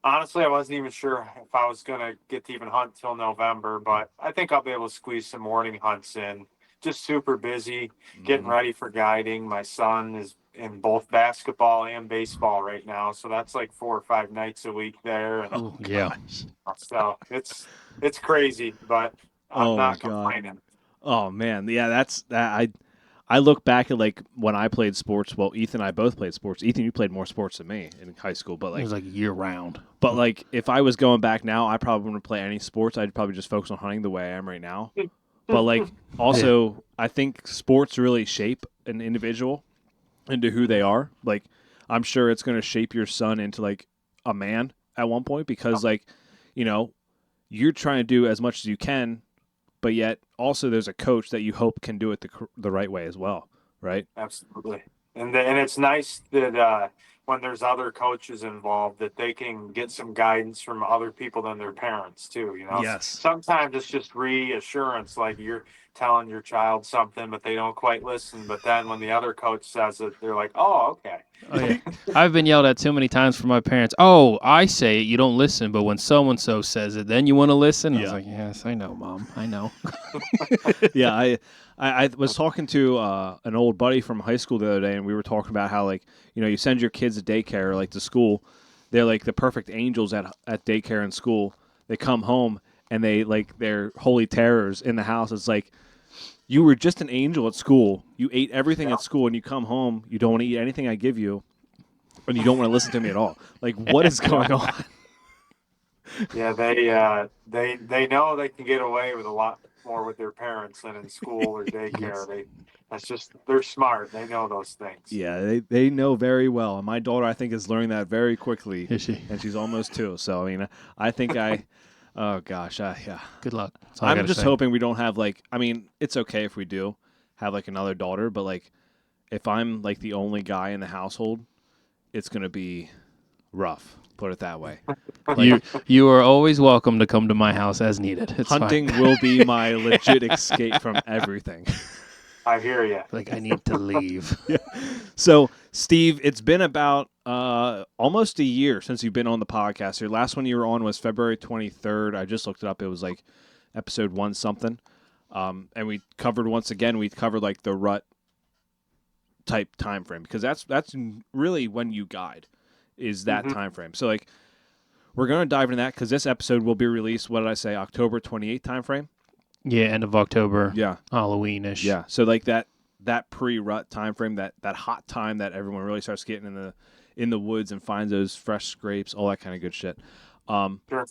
Honestly, I wasn't even sure if I was going to get to even hunt till November, but I think I'll be able to squeeze some morning hunts in. Just super busy, getting Hmm. ready for guiding. My son is in both basketball and baseball right now, so that's like 4 or 5 nights a week there, and Oh yeah. Gosh. so it's crazy, but I'm Oh my not God. complaining. Oh man, yeah, that's that. I look back at like when I played sports. Well, Ethan and I both played sports. Ethan, you played more sports than me in high school, It was like year round. if I was going back now, I probably wouldn't play any sports. I'd probably just focus on hunting the way I am right now. But like also, I think sports really shape an individual into who they are. Like I'm sure it's going to shape your son into like a man at one point because like you know you're trying to do as much as you can, but yet also there's a coach that you hope can do it the right way as well, right? Absolutely. And it's nice that when there's other coaches involved, that they can get some guidance from other people than their parents too. Yes. Sometimes it's just reassurance, like you're telling your child something, but they don't quite listen. But then when the other coach says it, they're like, "Oh, okay." Oh yeah. I've been yelled at too many times from my parents. Oh, I say it, you don't listen, but when so and so says it, then you want to listen. I was Yeah. like, yes, I know, Mom. I know. Yeah, I was talking to an old buddy from high school the other day, and we were talking about how like you send your kids to daycare or like to school, they're like the perfect angels at daycare and school. They come home and they're holy terrors in the house. It's like you were just an angel at school. You ate everything Yeah. at school, and you come home, you don't want to eat anything I give you, and you don't want to listen to me at all. Like what is going on? Yeah, they know they can get away with a lot more with their parents than in school or daycare. Yes. They're smart. They know those things. Yeah, they know very well. And my daughter, I think, is learning that very quickly, Is she? and she's almost 2. So, I mean, I think oh gosh, yeah. Good luck. That's all I I'm gotta just say. hoping we don't have I mean, it's okay if we do have like another daughter, but like if I'm like the only guy in the household, it's gonna be rough. Put it that way. You Like you are always welcome to come to my house as needed. It's hunting fine. will be my legit escape from everything. I hear you. Like I need to leave. So, Steve, it's been about almost a year since you've been on the podcast. Your last one you were on was February 23rd. I just looked it up. It was like episode 1 something. And we covered like the rut type time frame because that's really when you guide is that Hmm. time frame. So like we're going to dive into that because this episode will be released, what did I say, October 28th time frame? Yeah, end of October, Yeah. Halloween-ish. Yeah. So like that pre-rut time frame, that hot time that everyone really starts getting in the woods and finds those fresh scrapes, all that kind of good shit. Sure.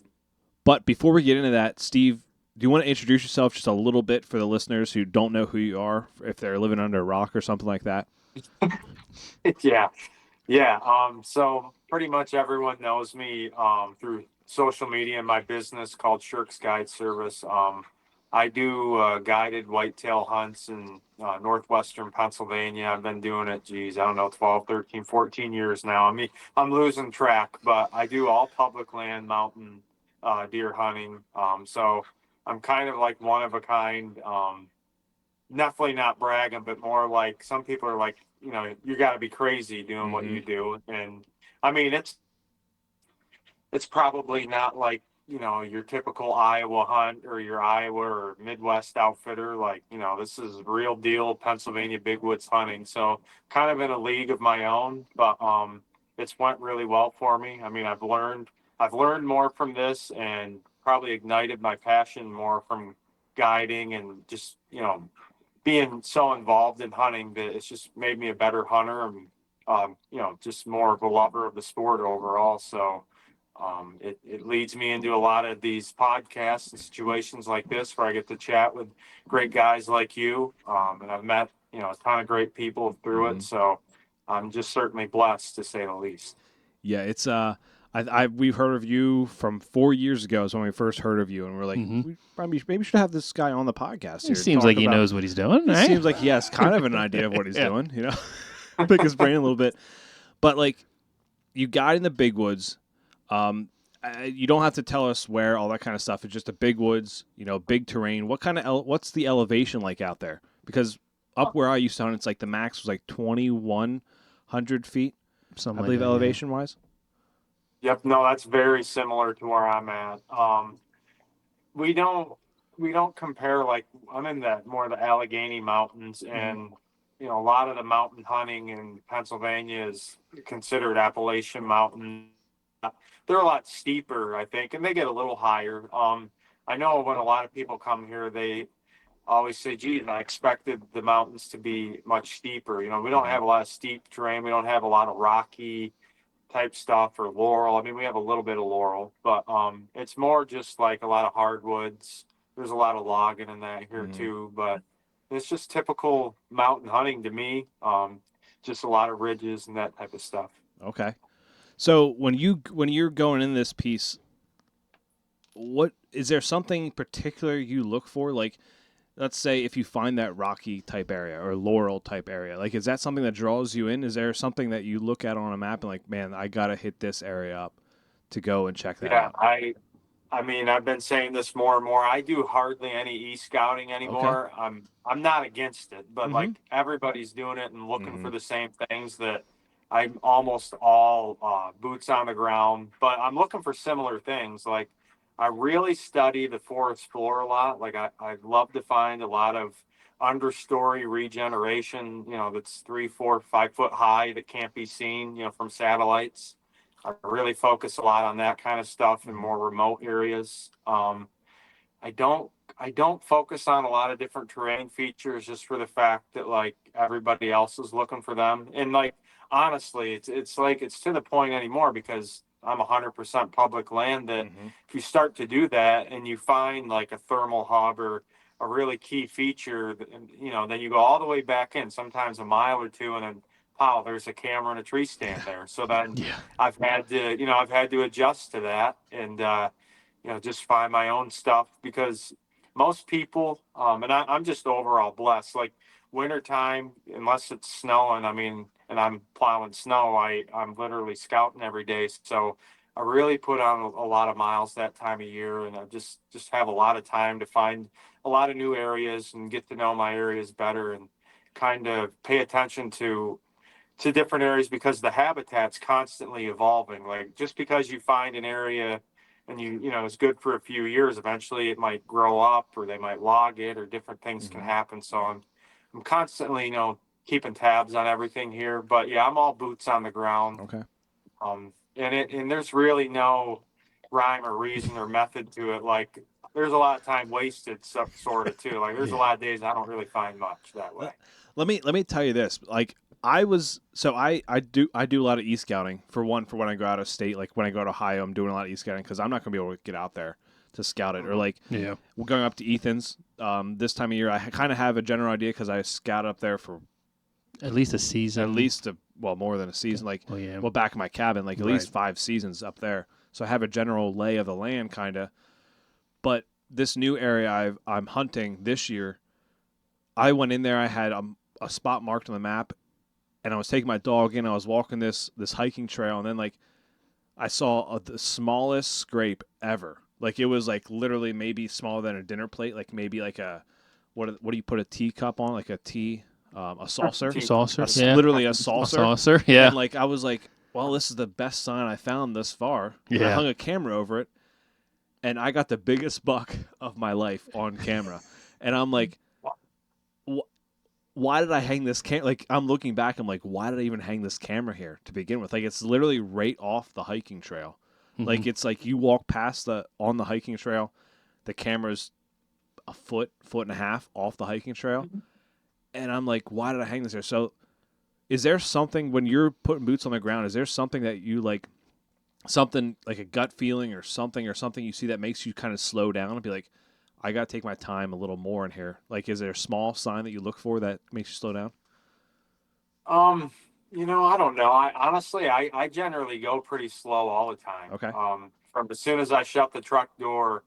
But before we get into that, Steve, do you want to introduce yourself just a little bit for the listeners who don't know who you are, if they're living under a rock or something like that? Yeah. Yeah. So pretty much everyone knows me through social media and my business called Sherk's Guide Service. I do guided whitetail hunts in northwestern Pennsylvania. I've been doing it, geez, I don't know, 12, 13, 14 years now. I mean, I'm losing track, but I do all public land mountain deer hunting. So I'm kind of like one of a kind. Definitely not bragging, but more like some people are like, you got to be crazy doing what Mm-hmm. you do. And I mean, it's probably not like, your typical Iowa hunt or your Iowa or Midwest outfitter. Like, this is real deal Pennsylvania big woods hunting. So kind of in a league of my own, but it's went really well for me. I mean, I've learned more from this and probably ignited my passion more from guiding and just, being so involved in hunting that it's just made me a better hunter and just more of a lover of the sport overall. So it leads me into a lot of these podcasts and situations like this where I get to chat with great guys like you, and I've met a ton of great people through Mm-hmm. it. So I'm just certainly blessed to say the least. Yeah, it's we've heard of you from 4 years ago is when we first heard of you, and we're like, Mm-hmm. we probably maybe should have this guy on the podcast It here. seems Talk like he about, knows what he's doing, He right? seems like he has kind of an idea of what he's Yeah. doing, pick his brain a little bit. But like, you guide in the big woods. You don't have to tell us where, all that kind of stuff. It's just a big woods, big terrain. What's the elevation like out there? Because up where I used to hunt, it's like the max was like 2,100 feet, Something I like believe, that, elevation wise. Yep. No, that's very similar to where I'm at. We don't we don't compare, like I'm in the more of the Allegheny Mountains, and a lot of the mountain hunting in Pennsylvania is considered Appalachian Mountain. They're a lot steeper, I think, and they get a little higher. I know when a lot of people come here, they always say, geez, I expected the mountains to be much steeper. We don't have a lot of steep terrain. We don't have a lot of rocky type stuff or laurel. I mean, we have a little bit of laurel, but it's more just like a lot of hardwoods. There's a lot of logging in that here too, but it's just typical mountain hunting to me. Just a lot of ridges and that type of stuff. Okay. So when you're going in this piece, what is there something particular you look for? Like, let's say if you find that rocky type area or laurel type area, like, is that something that draws you in? Is there something that you look at on a map and like, man, I gotta hit this area up to go and check that Yeah, out? I mean, I've been saying this more and more. I do hardly any e-scouting Okay. anymore. I'm not against it, but like Mhm. everybody's doing it and looking for Mhm. the same things that I'm almost all boots on the ground. But I'm looking for similar things. Like I really study the forest floor a lot. Like I'd love to find a lot of understory regeneration. That's 3, 4, 5 foot high that can't be seen. From satellites. I really focus a lot on that kind of stuff in Mhm. more remote areas. I don't I don't focus on a lot of different terrain features just for the fact that like everybody else is looking for them. And like honestly, it's like it's to the point anymore because I'm 100% public land that Mhm. if you start to do that and you find like a thermal hub or a really key feature, then you go all the way back in, sometimes a mile or two, and then wow, there's a camera and a tree stand there. So then Yeah. I've had to adjust to that and just find my own stuff because most people, and I'm just overall blessed. Like wintertime, unless it's snowing, I mean, and I'm plowing snow, I'm literally scouting every day. So I really put on a lot of miles that time of year, and I just have a lot of time to find a lot of new areas and get to know my areas better and kind of pay attention to different areas because the habitat's constantly evolving. Like just because you find an area and it's good for a few years, eventually it might grow up or they might log it or different things can Mhm. happen. So I'm constantly, keeping tabs on everything here. But yeah, I'm all boots on the ground. Okay. And there's really no rhyme or reason or method to it. Like there's a lot of time wasted, sort of too. Like there's a Yeah. lot of days I don't really find much that way. Let, let me tell you this. Like I do a lot of e-scouting for when I go out of state. Like when I go to Ohio, I'm doing a lot of e-scouting because I'm not gonna be able to get out there to scout it. Or Mhm. like Yeah. we're going up to Ethan's this time of year. I kind of have a general idea because I scout up there for At least a season. at least more than a season. Like Oh yeah. back in my cabin, like at Right. least 5 seasons up there. So I have a general lay of the land, kind of. But this new area I'm hunting this year, I went in there. I had a spot marked on the map, and I was taking my dog in. I was walking this hiking trail, and then like I saw the smallest scrape ever. Like it was like literally maybe smaller than a dinner plate. Like maybe like a what do you put a teacup on? Like a tea, a saucer, Saucer. Yeah. literally a A saucer. saucer. Yeah. And like I was like, well, this is the best sign I found thus far. And I Yeah. hung a camera over it, and I got the biggest buck of my life on camera. And I'm like, why did I hang this camera? Like I'm looking back, I'm like, why did I even hang this camera here to begin with? Like it's literally right off the hiking trail. Like Mhm. it's like you walk past on the hiking trail, the camera's a foot and a half off the hiking trail, and I'm like, why did I hang this here? So, is there something when you're putting boots on the ground? Is there something that you like, something like a gut feeling or something you see that makes you kind of slow down and be like, I got to take my time a little more in here? Like, is there a small sign that you look for that makes you slow down? Um, I don't know. I honestly, I generally go pretty slow all the time. Okay. From as soon as I shut the truck door,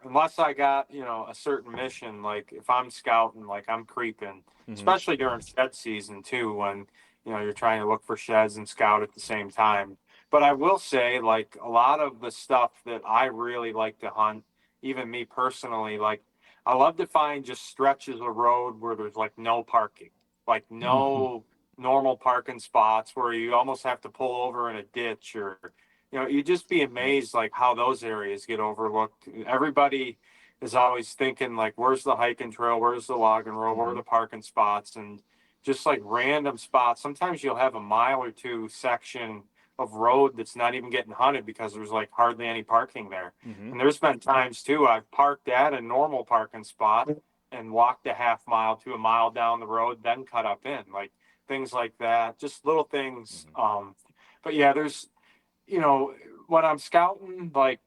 unless I got, a certain mission, like if I'm scouting, like I'm creeping, Mm-hmm. especially during shed season too, when, you're trying to look for sheds and scout at the same time. But I will say, like a lot of the stuff that I really like to hunt, even me personally, like I love to find just stretches of road where there's like no parking, like Mhm. no normal parking spots where you almost have to pull over in a ditch or you'd just be amazed like how those areas get overlooked. Everybody is always thinking like, where's the hiking trail? Where's the logging road? Where are the parking spots? And just like random spots. Sometimes you'll have a mile or two section of road that's not even getting hunted because there's like hardly any parking there. Mm-hmm. And there's been times too, I've parked at a normal parking spot and walked a half mile to a mile down the road, then cut up in, like things like that, just little things. But yeah, there's, when I'm scouting, like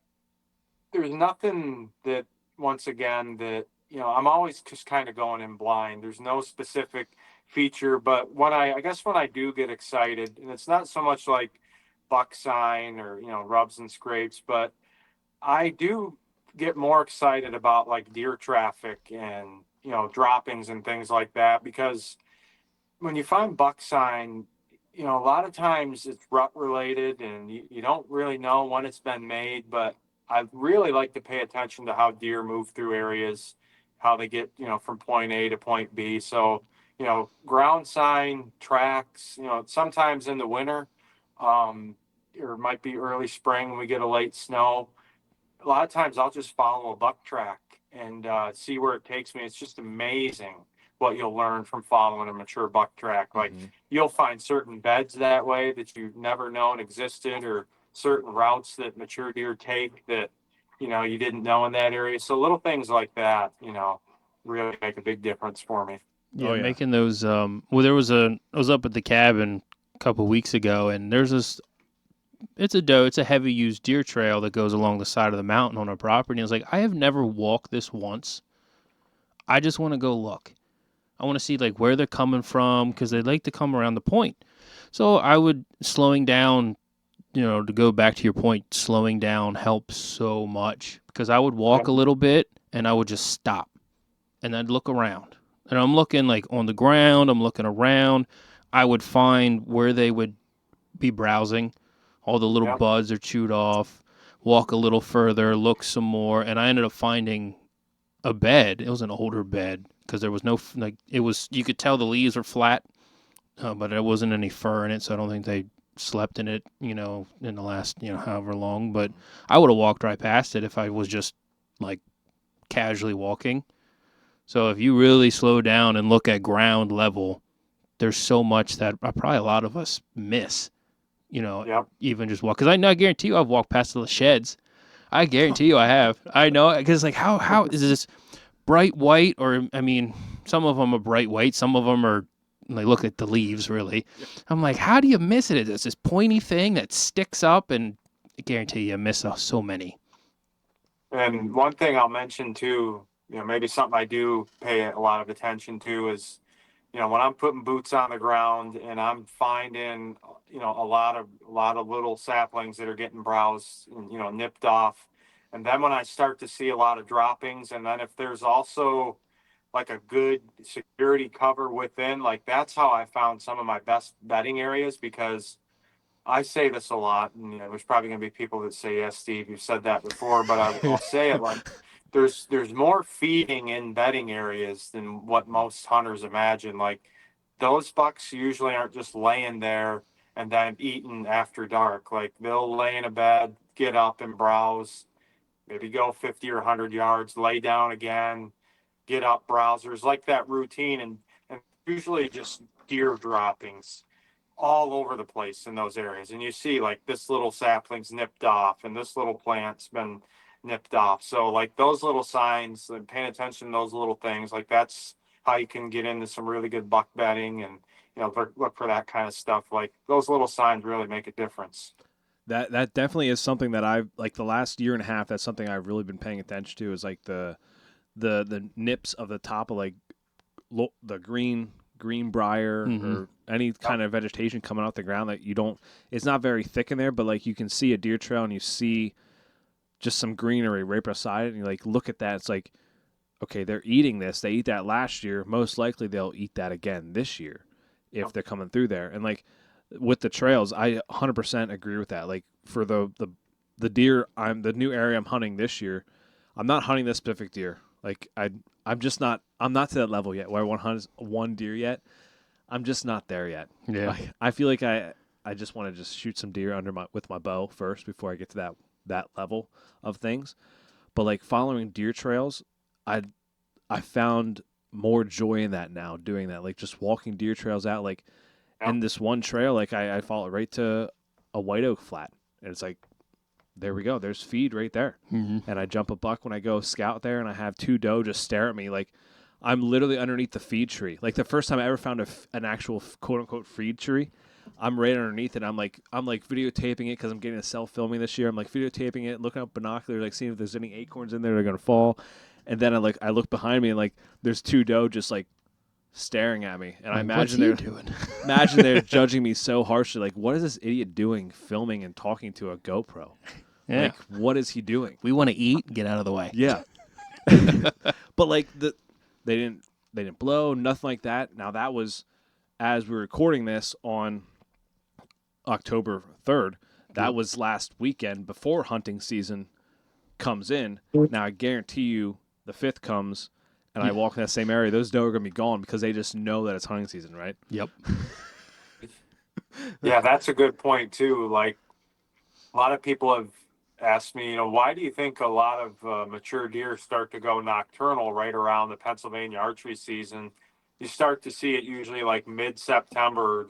there's nothing that, once again, that, I'm always just kind of going in blind. There's no specific feature, but I guess when I do get excited, and it's not so much like buck sign or, rubs and scrapes, but I do get more excited about like deer traffic and, droppings and things like that, because when you find buck sign, a lot of times it's rut related and you don't really know when it's been made, but I really like to pay attention to how deer move through areas, how they get, from point A to point B. So, ground sign tracks, sometimes in the winter, or it might be early spring when we get a late snow. A lot of times I'll just follow a buck track and see where it takes me. It's just amazing what you'll learn from following a mature buck track. Like you'll find certain beds that way that you've never known existed, or certain routes that mature deer take that, you didn't know in that area. So little things like that, really make a big difference for me. Yeah, Oh, yeah. making those. Well, I was up at the cabin a couple weeks ago, and there's this. It's a heavy used deer trail that goes along the side of the mountain on our property. And it's like, I have never walked this once. I just want to go look. I want to see like where they're coming from, because they like to come around the point. So I would slowing down, to go back to your point, slowing down helps so much, because I would walk a little bit and I would just stop and I'd look around. And I'm looking like on the ground, I'm looking around. I would find where they would be browsing. All the little buds are chewed off. Walk a little further, look some more, and I ended up finding a bed. It was an older bed because there was no, like, it was, you could tell the leaves were flat, but there wasn't any fur in it, so I don't think they slept in it, in the last, however long. But I would have walked right past it if I was just like casually walking. So if you really slow down and look at ground level, there's so much that probably a lot of us miss, even just walk. Because I guarantee you I've walked past the sheds. I guarantee you I have. I know, because like how is this bright white? Or, I mean, some of them are bright white. Some of them are, like, look at the leaves, really. I'm like, how do you miss it? It's this pointy thing that sticks up, and I guarantee you miss so many. And one thing I'll mention too, maybe something I do pay a lot of attention to is, when I'm putting boots on the ground and I'm finding, a lot of little saplings that are getting browsed and, nipped off. And then when I start to see a lot of droppings, and then if there's also like a good security cover within, like that's how I found some of my best bedding areas, because I say this a lot, and there's probably going to be people that say, "Yes, Steve, you've said that before," but I'll say it like there's more feeding in bedding areas than what most hunters imagine. Like those bucks usually aren't just laying there and then eating after dark. Like they'll lay in a bed, get up and browse, maybe go 50 or 100 yards, lay down again, get up, browsers, like that routine, and usually just deer droppings all over the place in those areas. And you see like this little sapling's nipped off and this little plant's been nipped off. So like those little signs, and paying attention to those little things, like that's how you can get into some really good buck bedding, and look for that kind of stuff. Like those little signs really make a difference. That definitely is something that I've, like, the last year and a half, that's something I've really been paying attention to, is like the nips of the top of like the green briar or any kind of vegetation coming out the ground that it's not very thick in there, but like you can see a deer trail and you see just some greenery right beside it, and you like look at that. It's like, okay, they're eating this. They eat that last year. Most likely they'll eat that again this year if they're coming through there. And like with the trails, I 100% agree with that. Like for the deer, the new area I'm hunting this year, I'm not hunting this specific deer. Like I'm not to that level yet where I want to hunt one deer yet. I'm just not there yet. Yeah. I feel like I I just want to just shoot some deer with my bow first before I get to that level of things. But like following deer trails, I found more joy in that now doing that. Like just walking deer trails out, like and this one trail, like I follow right to a white oak flat, and it's like, there we go. There's feed right there. Mm-hmm. And I jump a buck when I go scout there, and I have 2 doe just stare at me like I'm literally underneath the feed tree. Like the first time I ever found an actual quote unquote feed tree, I'm right underneath it. I'm like videotaping it because I'm getting a self-filming this year. I'm like videotaping it, looking up binoculars, like seeing if there's any acorns in there that are gonna fall. And then I look behind me and like there's 2 doe just like staring at me, and I imagine they're doing. imagine they're judging me so harshly. Like, what is this idiot doing, filming and talking to a GoPro? Yeah. Like, what is he doing? We want to eat. Get out of the way. Yeah. But like they didn't blow, nothing like that. Now that was as we were recording this on October 3rd. That was last weekend before hunting season comes in. Now I guarantee you the 5th comes and I walk in that same area, those doe are going to be gone because they just know that it's hunting season, right? Yep. Yeah, that's a good point too. Like a lot of people have asked me, why do you think a lot of mature deer start to go nocturnal right around the Pennsylvania archery season? You start to see it usually like mid-September.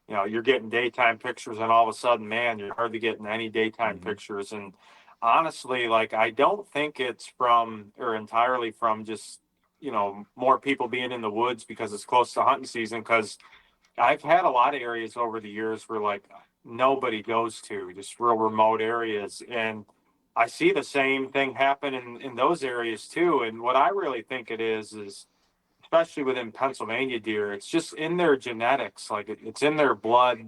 You're getting daytime pictures, and all of a sudden, man, you're hardly getting any daytime pictures. And honestly, like I don't think it's from or entirely from just more people being in the woods because it's close to hunting season. Because I've had a lot of areas over the years where like nobody goes to, just real remote areas, and I see the same thing happen in those areas too. And what I really think it is especially within Pennsylvania deer, it's just in their genetics, like it's in their blood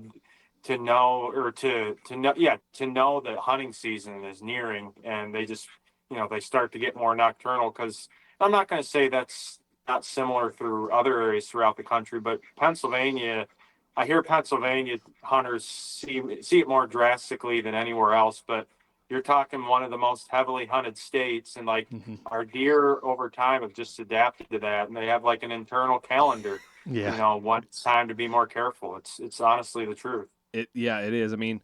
to know or to know that hunting season is nearing, and they just they start to get more nocturnal. Because I'm not going to say that's not similar through other areas throughout the country, but Pennsylvania, I hear Pennsylvania hunters see it more drastically than anywhere else. But you're talking one of the most heavily hunted states, and like our deer over time have just adapted to that, and they have like an internal calendar. Yeah. When it's time to be more careful. It's honestly the truth. It is. I mean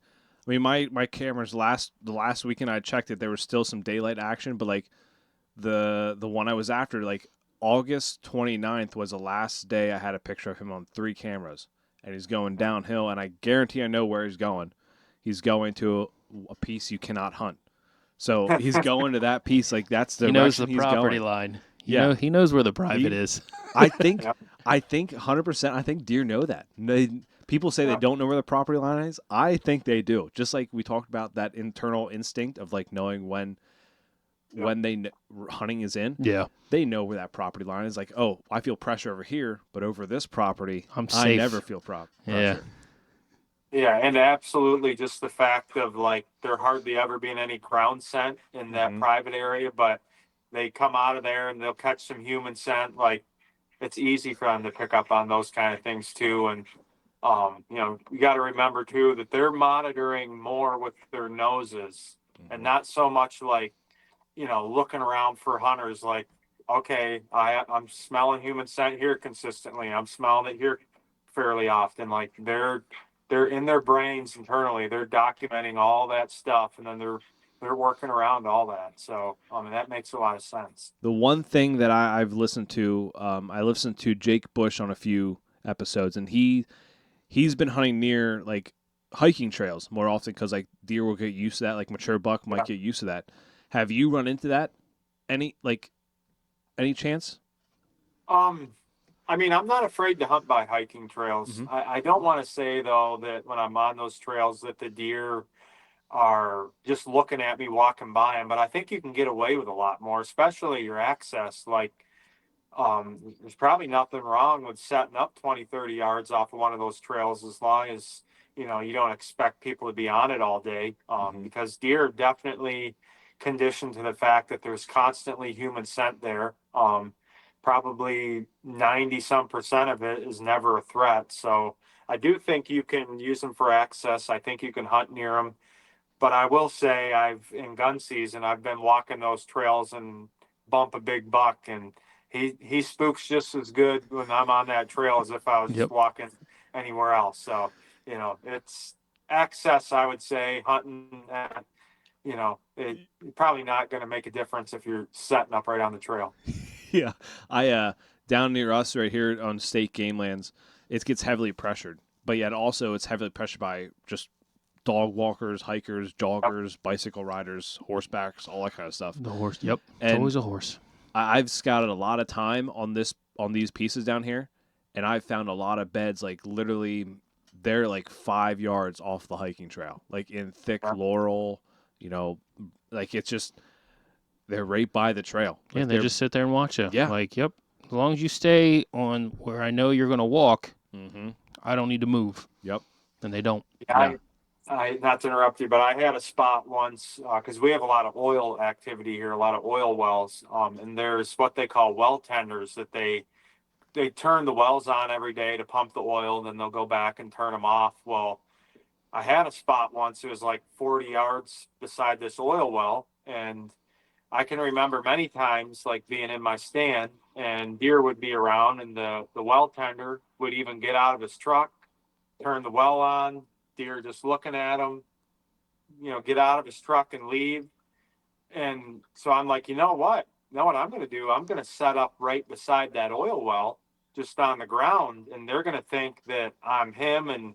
my cameras the last weekend I checked it, there was still some daylight action, but like the one I was after, like August 29th was the last day I had a picture of him on 3 cameras, and he's going downhill, and I guarantee I know where he's going. He's going to a piece you cannot hunt. So he's going to that piece, like that's the He knows the direction he's property going. line. He Yeah. knows where the private is. I think 100%. I think deer know that. People say they don't know where the property line is. I think they do. Just like we talked about that internal instinct of like knowing when hunting is in. Yeah. They know where that property line is. Like, oh, I feel pressure over here, but over this property, I'm I safe. never feel pressure. Yeah. Yeah, and absolutely just the fact of like there hardly ever being any ground scent in that private area, but they come out of there and they'll catch some human scent. Like it's easy for them to pick up on those kind of things too. And you got to remember too that they're monitoring more with their noses and not so much like looking around for hunters. Like, okay, I'm smelling human scent here consistently. I'm smelling it here fairly often. Like they're in their brains internally. They're documenting all that stuff, and then they're working around all that. So, that makes a lot of sense. The one thing that I've listened to, I listened to Jake Bush on a few episodes, and he's been hunting near like hiking trails more often because like deer will get used to that. Like mature buck might get used to that. Have you run into that? Any chance? I'm not afraid to hunt by hiking trails. I don't want to say though that when I'm on those trails that the deer are just looking at me walking by them, but I think you can get away with a lot more, especially your access. Like, there's probably nothing wrong with setting up 20, 30 yards off of one of those trails as long as, you don't expect people to be on it all day. Because deer are definitely conditioned to the fact that there's constantly human scent there. Probably 90% of it is never a threat. So I do think you can use them for access. I think you can hunt near them. But I will say in gun season, I've been walking those trails and bump a big buck, and he spooks just as good when I'm on that trail as if I was just walking anywhere else. So, it's access, I would say, hunting at, it's probably not going to make a difference if you're setting up right on the trail. Yeah, I down near us right here on state game lands, it gets heavily pressured, but yet also it's heavily pressured by just dog walkers, hikers, joggers, bicycle riders, horsebacks, all that kind of stuff. The horse. Yep. It's And always a horse. I've scouted a lot of time on these pieces down here, and I've found a lot of beds like literally they're like 5 yards off the hiking trail, like in thick laurel, like it's just they're right by the trail. Yeah, Like and they just sit there and watch you. Yeah. Like, yep. As long as you stay on where I know you're going to walk, mm-hmm. I don't need to move. Yep. And they don't. Yeah. I not to interrupt you, but I had a spot once because we have a lot of oil activity here, a lot of oil wells, and there's what they call well tenders that they turn the wells on every day to pump the oil, then they'll go back and turn them off. Well, I had a spot once, it was like 40 yards beside this oil well, and I can remember many times like being in my stand and deer would be around, and the well tender would even get out of his truck, turn the well on, deer just looking at him, get out of his truck and leave. And so I'm like, you know what I'm going to do? I'm going to set up right beside that oil well, just on the ground, and they're going to think that I'm him and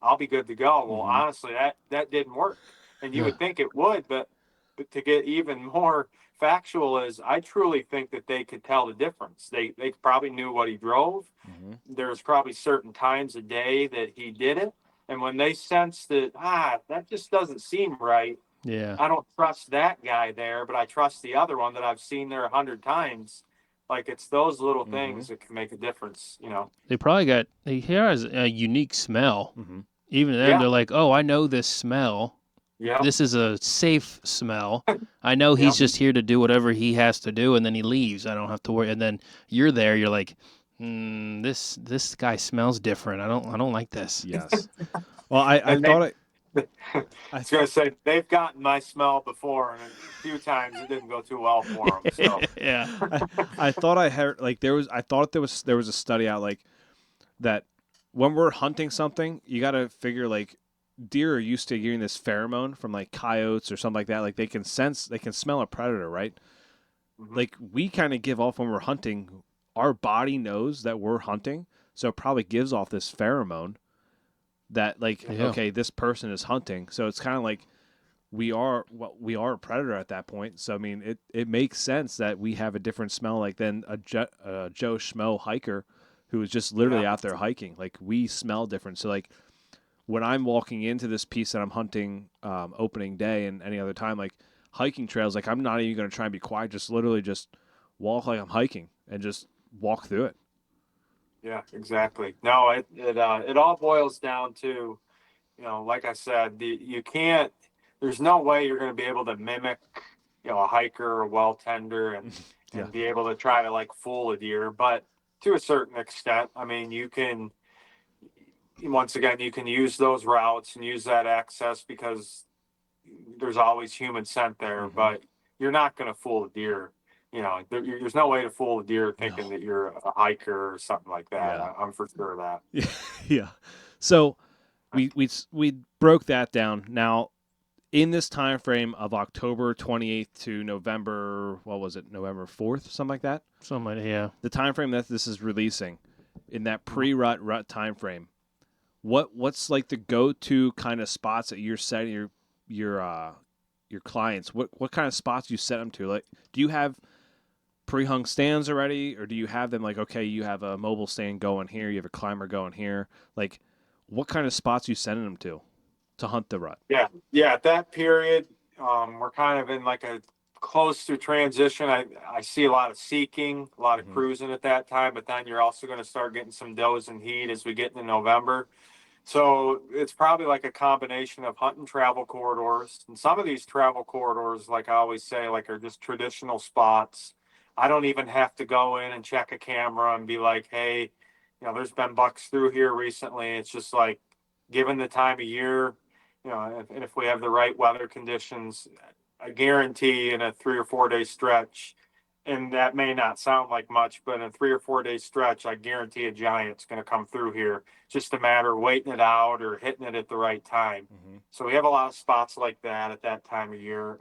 I'll be good to go. Well, honestly, that didn't work. And you would think it would, but to get even more factual is I truly think that they could tell the difference. They probably knew what he drove. There's probably certain times a day that he did it. And when they sense that, that just doesn't seem right. Yeah. I don't trust that guy there, but I trust the other one that I've seen there 100 times. Like, it's those little things that can make a difference, They probably he has a unique smell. Even then, Yeah. they're like, oh, I know this smell. Yeah. This is a safe smell. I know he's just here to do whatever he has to do, and then he leaves. I don't have to worry. And then you're there. You're like, this guy smells different. I don't like this. Yes. Well, I was going to say, they've gotten my smell before, and a few times it didn't go too well for them. So. Yeah. I thought I heard like there was a study out like that when we're hunting something, you got to figure like deer are used to getting this pheromone from like coyotes or something like that. Like they can smell a predator, right? Like we kind of give off when we're hunting. Our body knows that we're hunting, so it probably gives off this pheromone that like, okay, this person is hunting. So it's kind of like we are a predator at that point. So I mean, it makes sense that we have a different smell like than a Joe Schmo hiker who is just literally out there hiking. Like we smell different. So like when I'm walking into this piece that I'm hunting opening day and any other time, like hiking trails, like I'm not even going to try and be quiet. Just literally just walk like I'm hiking and just walk through it. Yeah, exactly. No, it all boils down to, like I said, there's no way you're going to be able to mimic, a hiker or a well tender and be able to try to like fool a deer. But to a certain extent, I mean, you can use those routes and use that access because there's always human scent there, but you're not going to fool a deer. There's no way to fool a deer thinking that you're a hiker or something like that. Yeah. I'm for sure of that. Yeah. So we broke that down. Now, in this time frame of October 28th to November, November 4th, something like that? Something like that, The time frame that this is releasing, in that pre-rut time frame, what's like the go-to kind of spots that you're setting your clients? What kind of spots do you set them to? Like, do you have pre-hung stands already, or do you have them like, okay, you have a mobile stand going here, you have a climber going here? Like, what kind of spots are you sending them to hunt the rut? Yeah. At that period, we're kind of in like a close to transition. I see a lot of seeking, a lot of cruising at that time, but then you're also going to start getting some does and heat as we get into November. So it's probably like a combination of hunt and travel corridors. And some of these travel corridors, like I always say, like are just traditional spots. I don't even have to go in and check a camera and be like, hey, there's been bucks through here recently. It's just like, given the time of year, and if we have the right weather conditions, I guarantee in a 3 or 4 day stretch, and that may not sound like much, but in a 3 or 4 day stretch, I guarantee a giant's going to come through here. Just a matter of waiting it out or hitting it at the right time. Mm-hmm. So we have a lot of spots like that at that time of year.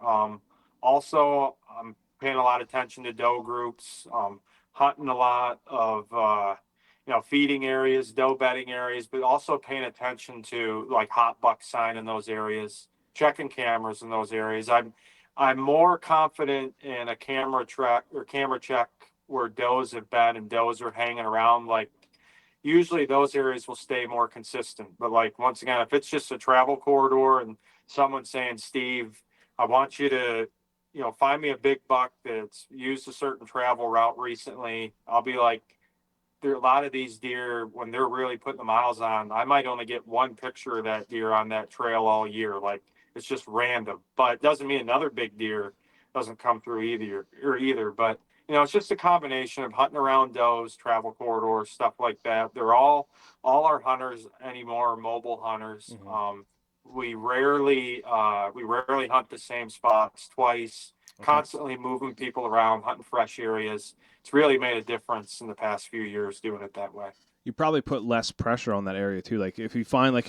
Also, I'm paying a lot of attention to doe groups, hunting a lot of, feeding areas, doe bedding areas, but also paying attention to like hot buck sign in those areas, checking cameras in those areas. I'm more confident in a camera track or camera check where does have been and does are hanging around. Like usually those areas will stay more consistent. But like once again, if it's just a travel corridor and someone's saying, Steve, I want you to, find me a big buck that's used a certain travel route recently, I'll be like, there are a lot of these deer when they're really putting the miles on. I might only get one picture of that deer on that trail all year. Like it's just random, but it doesn't mean another big deer doesn't come through either. But it's just a combination of hunting around does, travel corridors, stuff like that. They're all our hunters anymore are mobile hunters. Mm-hmm. We rarely hunt the same spots twice. Okay. Constantly moving people around, hunting fresh areas. It's really made a difference in the past few years doing it that way. You probably put less pressure on that area too. Like if you find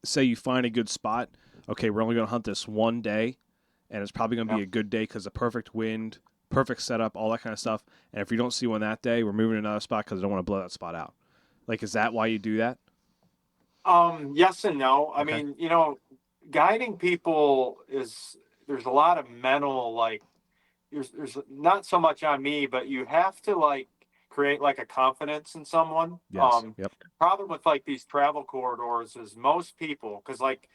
say you find a good spot, okay, we're only going to hunt this one day, and it's probably going to be a good day because the perfect wind, perfect setup, all that kind of stuff. And if you don't see one that day, we're moving to another spot because I don't want to blow that spot out. Like, is that why you do that? Yes and no. I Okay. mean, guiding people there's a lot of mental like there's not so much on me, but you have to like create like a confidence in someone. Yes. Yep. Problem with like these travel corridors is most people, because like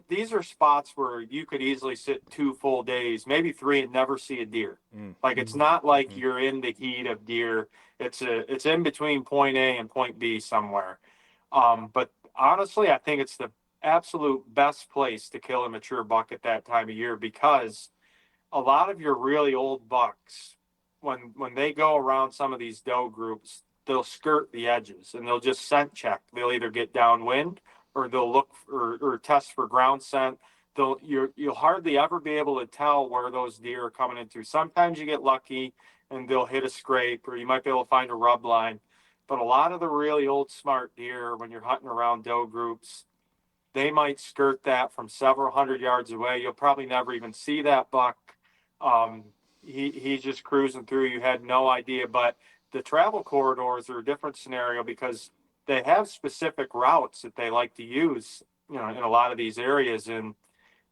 these are spots where you could easily sit 2 full days, maybe 3, and never see a deer. Mm. Like it's not like Mhm. you're in the heat of deer. It's in between point A and point B somewhere. But honestly, I think it's the absolute best place to kill a mature buck at that time of year, because a lot of your really old bucks, when they go around some of these doe groups, they'll skirt the edges and they'll just scent check. They'll either get downwind or they'll look or test for ground scent. You'll hardly ever be able to tell where those deer are coming into. Sometimes you get lucky and they'll hit a scrape, or you might be able to find a rub line. But a lot of the really old smart deer, when you're hunting around doe groups, they might skirt that from several hundred yards away. You'll probably never even see that buck. Um, he's just cruising through. You had no idea. But the travel corridors are a different scenario because they have specific routes that they like to use, in a lot of these areas. And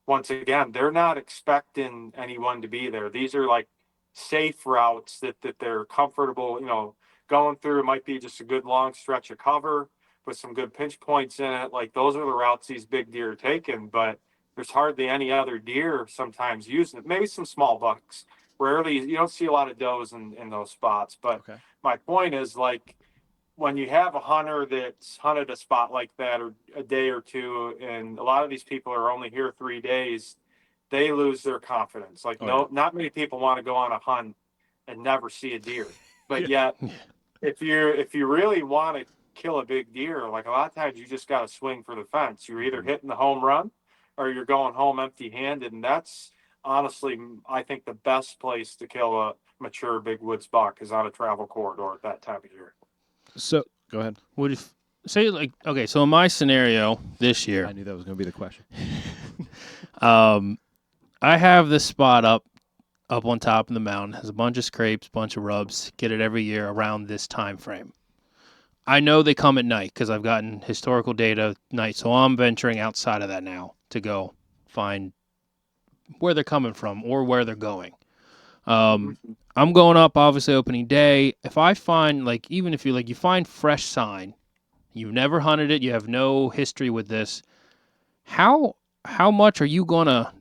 once again, they're not expecting anyone to be there. These are like safe routes that they're comfortable, going through. It might be just a good long stretch of cover with some good pinch points in it. Like those are the routes these big deer are taking, but there's hardly any other deer sometimes using it. Maybe some small bucks. Rarely, you don't see a lot of does in those spots. But Okay. my point is, like, when you have a hunter that's hunted a spot like that or a day or two, and a lot of these people are only here 3 days, they lose their confidence. Like, Oh, yeah. not many people want to go on a hunt and never see a deer. But Yeah. yet, if you really want to kill a big deer, like a lot of times you just got to swing for the fence. You're either Mhm. hitting the home run or you're going home empty handed. And that's honestly, I think, the best place to kill a mature big woods buck is on a travel corridor at that time of year. So go ahead. Would if say like okay, so in my scenario this year, I knew that was going to be the question. I have this spot up on top of the mountain, has a bunch of scrapes, bunch of rubs. Get it every year around this time frame. I know they come at night because I've gotten historical data at night, so I'm venturing outside of that now to go find where they're coming from or where they're going. I'm going up obviously opening day. If I find even if you find fresh sign, you've never hunted it, you have no history with this. How much are you gonna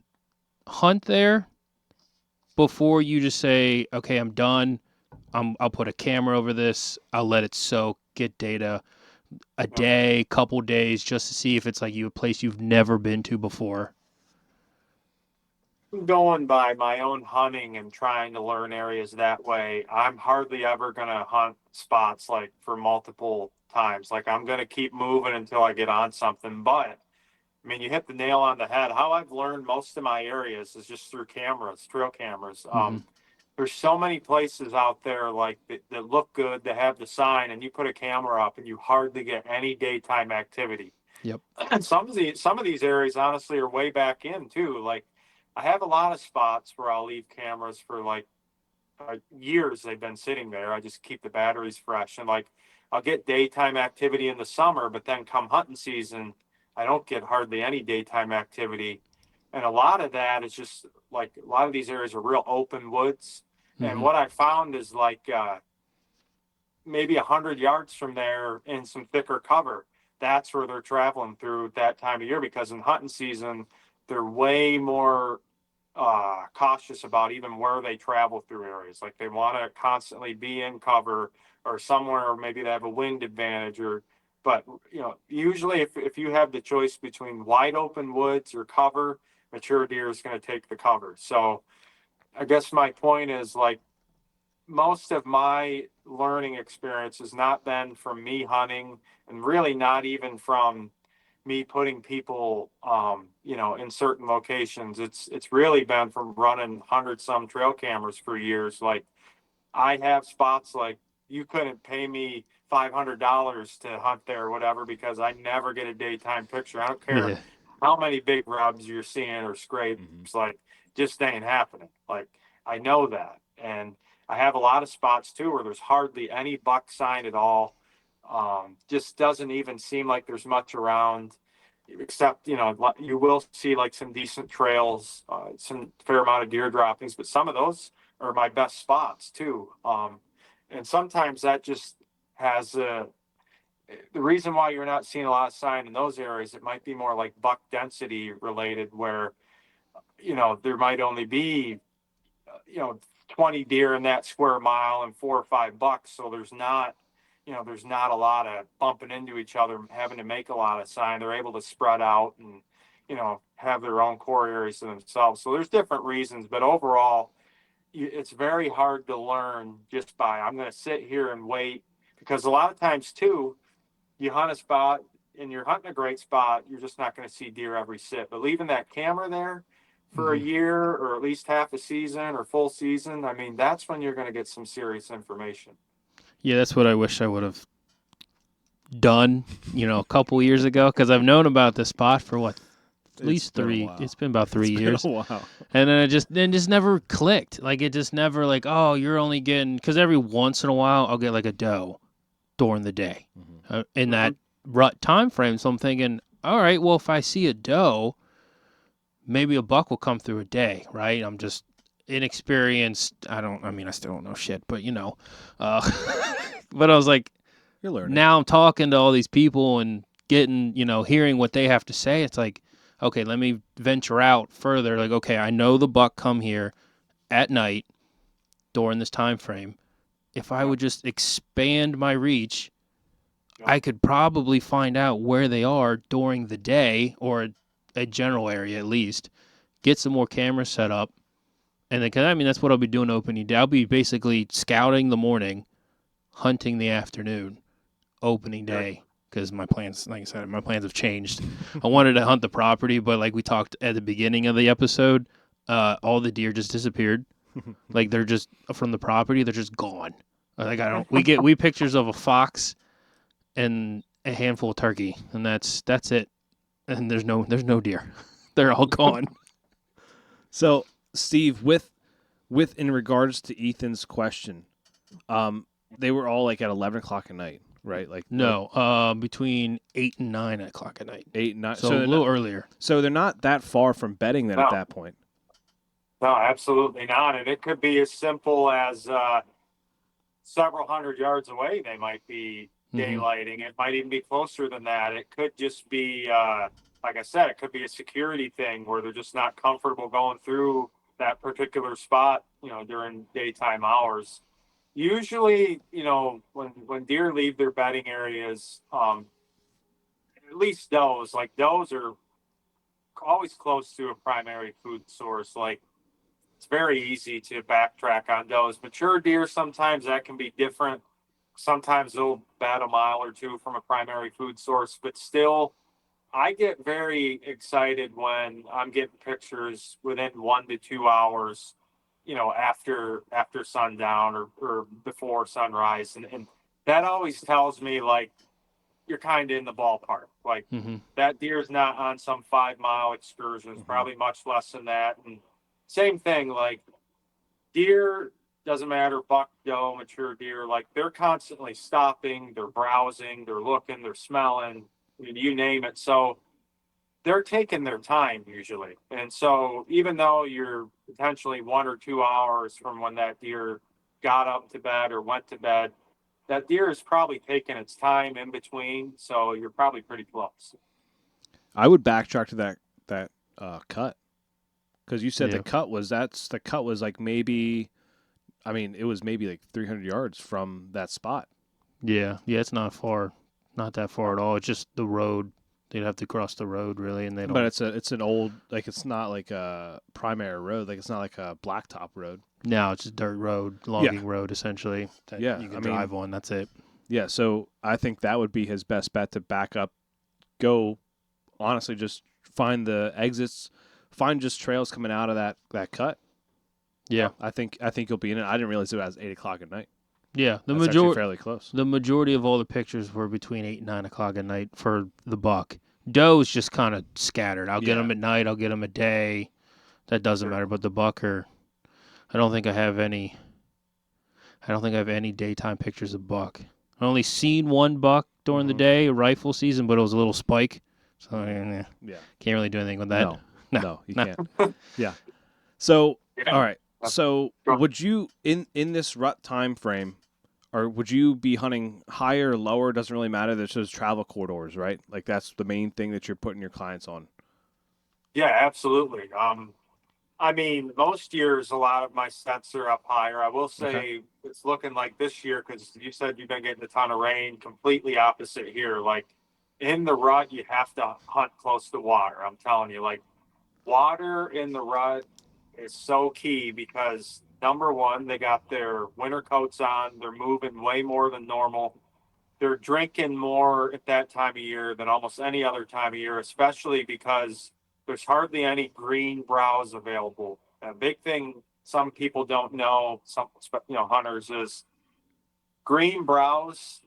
hunt there before you just say, okay, I'm done. I'll put a camera over this. I'll let it soak, get data a day, couple days, just to see if it's a place you've never been to before. Going by my own hunting and trying to learn areas that way, I'm hardly ever going to hunt spots like for multiple times. Like I'm going to keep moving until I get on something. But I mean, you hit the nail on the head. How I've learned most of my areas is just through cameras, trail cameras. Mm-hmm. there's so many places out there like that look good, that have the sign, and you put a camera up and you hardly get any daytime activity. Yep. And some of these areas honestly are way back in too. Like I have a lot of spots where I'll leave cameras for like years. They've been sitting there. I just keep the batteries fresh, and like I'll get daytime activity in the summer, but then come hunting season, I don't get hardly any daytime activity. And a lot of that is just like a lot of these areas are real open woods. And Mhm. what I found is like maybe 100 yards from there in some thicker cover, that's where they're traveling through that time of year, because in hunting season, they're way more cautious about even where they travel through areas. Like they want to constantly be in cover or somewhere, or maybe they have a wind advantage but usually if you have the choice between wide open woods or cover, mature deer is going to take the cover. So I guess my point is like most of my learning experience has not been from me hunting, and really not even from me putting people in certain locations. It's really been from running 100 some trail cameras for years. Like I have spots like you couldn't pay me $500 to hunt there or whatever, because I never get a daytime picture. I don't care Yeah. how many big rubs you're seeing or scrapes. Like just ain't happening. Like I know that. And I have a lot of spots too where there's hardly any buck sign at all. Just doesn't even seem like there's much around, except you will see like some decent trails, some fair amount of deer droppings, but some of those are my best spots too. And sometimes that just has the reason why you're not seeing a lot of sign in those areas. It might be more like buck density related, where there might only be 20 deer in that square mile and 4 or 5 bucks. So there's not a lot of bumping into each other, having to make a lot of sign. They're able to spread out and have their own core areas to themselves. So there's different reasons, but overall, it's very hard to learn just by I'm going to sit here and wait, because a lot of times too, you hunt a spot and you're hunting a great spot, you're just not going to see deer every sit. But leaving that camera there for a year or at least half a season or full season, I mean, that's when you're going to get some serious information. Yeah, that's what I wish I would have done, a couple years ago, because I've known about this spot for what, at least three. It's been about 3 years. Been a while. And then it just never clicked. Like it just never like, oh, you're only getting, because every once in a while I'll get like a doe during the day in that rut time frame. So I'm thinking, all right, well, if I see a doe, maybe a buck will come through a day, right? I'm just inexperienced. I still don't know shit, but but I was like, You're learning. now I'm talking to all these people and getting, hearing what they have to say. It's like, okay, let me venture out further. Like, okay, I know the buck come here at night during this time frame. If I would just expand my reach, I could probably find out where they are during the day, or a general area at least, get some more cameras set up. And then, that's what I'll be doing opening day. I'll be basically scouting the morning, hunting the afternoon, opening day. Because my plans, like I said, have changed. I wanted to hunt the property, but like we talked at the beginning of the episode, all the deer just disappeared. Like they're just from the property, they're just gone. Like we pictures of a fox and a handful of turkey, and that's it. And there's no deer. They're all gone. So, Steve, with in regards to Ethan's question, they were all like at 11 o'clock at night, right? Like no, between 8 and 9 o'clock at night. 8 and 9. So a little earlier. So they're not that far from bedding then at that point. No, absolutely not. And it could be as simple as several 100 yards away, they might be daylighting. It might even be closer than that. It could just be, like I said, it could be a security thing where they're just not comfortable going through that particular spot, during daytime hours. Usually, when deer leave their bedding areas, at least does are always close to a primary food source. Like it's very easy to backtrack on does. Mature deer, sometimes that can be different. Sometimes they'll bat a mile or two from a primary food source, but still, I get very excited when I'm getting pictures within 1 to 2 hours, after sundown or before sunrise, and that always tells me like you're kind of in the ballpark. Like that deer's not on some 5 mile excursion. It's probably much less than that. And same thing, like deer, doesn't matter, buck, doe, mature deer, like they're constantly stopping, they're browsing, they're looking, they're smelling, you name it. So they're taking their time usually. And so even though you're potentially 1 or 2 hours from when that deer got up to bed or went to bed, that deer is probably taking its time in between. So you're probably pretty close. I would backtrack to that cut, because you said Yeah. the cut was like maybe, I mean, it was maybe like 300 yards from that spot. Yeah, it's not far, not that far at all. It's just the road. They'd have to cross the road really, and they don't. But it's an old, like, it's not like a primary road, like it's not like a blacktop road. No, it's just dirt road, logging road essentially. That you can drive on. That's it. Yeah, so I think that would be his best bet to back up. Go, honestly, just find the exits, find just trails coming out of that cut. Yeah, I think you'll be in it. I didn't realize it was 8 o'clock at night. yeah. That's actually fairly close. The majority of all the pictures were between 8 and 9 o'clock at night for the buck. Doe's just kind of scattered. I'll get them at night. I'll get them a day. That doesn't matter. But the buck I don't think I have any daytime pictures of buck. I only seen one buck during the day, rifle season, but it was a little spike. So can't really do anything with that. No, you can't. Yeah. So all right. So would you in this rut time frame, or would you be hunting higher or lower? Doesn't really matter. There's just travel corridors, right? Like that's the main thing that you're putting your clients on. Yeah, absolutely. I mean, most years, a lot of my sets are up higher. I will say it's looking like this year, because you said you've been getting a ton of rain, completely opposite here. Like in the rut, you have to hunt close to water. I'm telling you, like water in the rut is so key, because number one, they got their winter coats on. They're moving way more than normal. They're drinking more at that time of year than almost any other time of year, especially because there's hardly any green browse available. A big thing some people don't know, some hunters, is green browse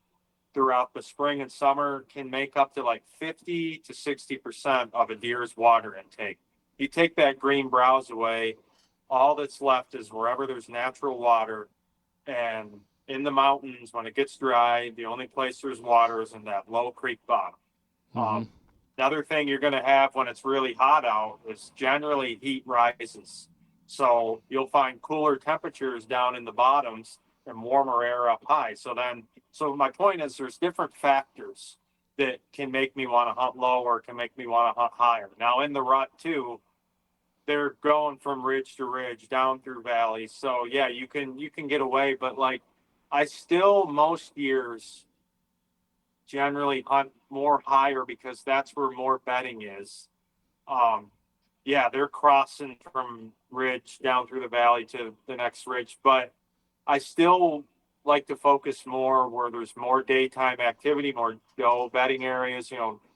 throughout the spring and summer can make up to like 50 to 60% of a deer's water intake. You take that green browse away, all that's left is wherever there's natural water. And in the mountains, when it gets dry, the only place there's water is in that low creek bottom. Another thing you're going to have when it's really hot out is generally heat rises. So you'll find cooler temperatures down in the bottoms and warmer air up high. So my point is there's different factors that can make me want to hunt low or can make me want to hunt higher. Now in the rut too, they're going from ridge to ridge down through valleys. So yeah, you can get away, but like I still most years generally hunt more higher because that's where more bedding is. They're crossing from ridge down through the valley to the next ridge, but I still like to focus more where there's more daytime activity, more doe bedding areas,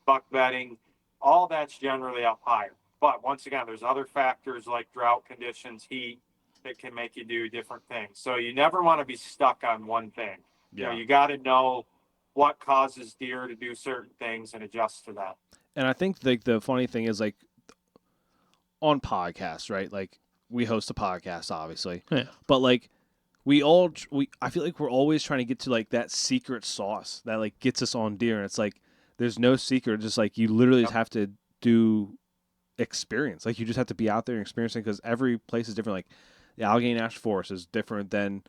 buck bedding, all that's generally up higher. But once again, there's other factors like drought conditions, heat, that can make you do different things. So you never want to be stuck on one thing. Yeah. You got to know what causes deer to do certain things and adjust to that. And I think the funny thing is, like, on podcasts, right? Like, we host a podcast, obviously. Yeah. But, like, I feel like we're always trying to get to, like, that secret sauce that, like, gets us on deer. And it's like, there's no secret. Just, like, you literally just have to do experience. Like, you just have to be out there and experiencing, because every place is different. Like, the Allegheny National Forest is different than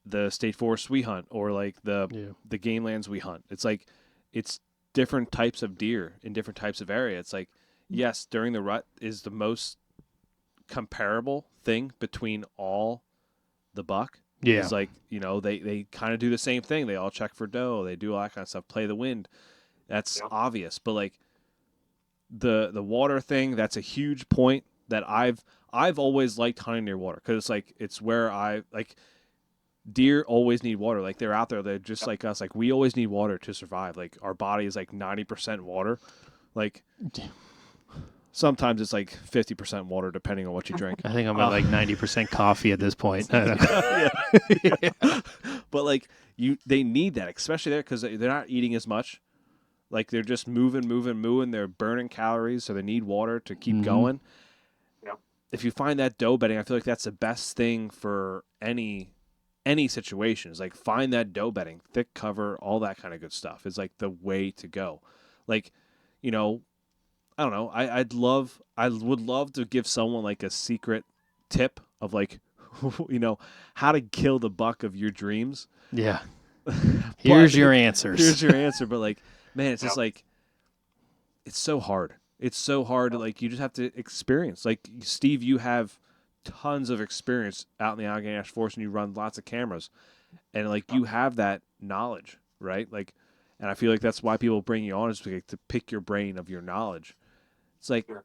the state forests we hunt, or like the game lands we hunt. It's like, it's different types of deer in different types of area. It's like, yes, during the rut is the most comparable thing between all the buck. Yeah. It's like, they kind of do the same thing. They all check for doe. They do all that kind of stuff, play the wind. That's obvious. But like the water thing, that's a huge point that I've always liked hunting near water, because it's like, it's where deer always need water. Like, they're out there. They're just like us. Like, we always need water to survive. Like, our body is like 90% water. Like, Sometimes it's like 50% water, depending on what you drink. I think I'm at like 90% coffee at this point. Yeah. But like they need that, especially there because they're not eating as much. Like they're just moving. They're burning calories, so they need water to keep going. Yep. If you find that doe bedding, I feel like that's the best thing for any situation. Is like find that doe bedding, thick cover, all that kind of good stuff is like the way to go. Like, you know, I don't know. I would love to give someone like a secret tip of like, you know, how to kill the buck of your dreams. Yeah. Here's your answers. Here's your answer. But like, man, it's just Yep. like, it's so hard. It's so hard. To, like, you just have to experience. Like, Steve, you have tons of experience out in the Allegheny National Forest, and you run lots of cameras, and like you have that knowledge, right? Like, and I feel like that's why people bring you on is like, to pick your brain of your knowledge. It's like, Sure.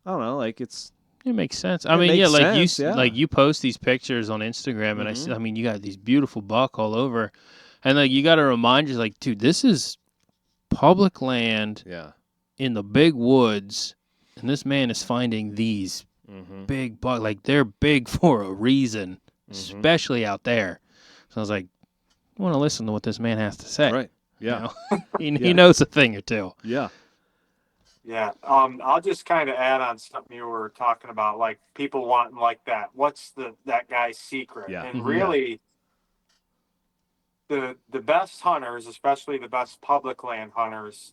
I don't know, like It makes sense. I It mean, makes like sense, yeah. like you post these pictures on Instagram, and I see. I mean, you got these beautiful buck all over, and like you got to remind you, like, dude, this is public land yeah, in the big woods, and this man is finding these big buck. Like they're big for a reason, especially out there. So I was like, I want to listen to what this man has to say. right, yeah, You know? He knows a thing or two. yeah, Yeah. I'll just kind of add on something you were talking about, like people wanting like that. What's that guy's secret? Yeah. And Mhm. really, the best hunters, especially the best public land hunters,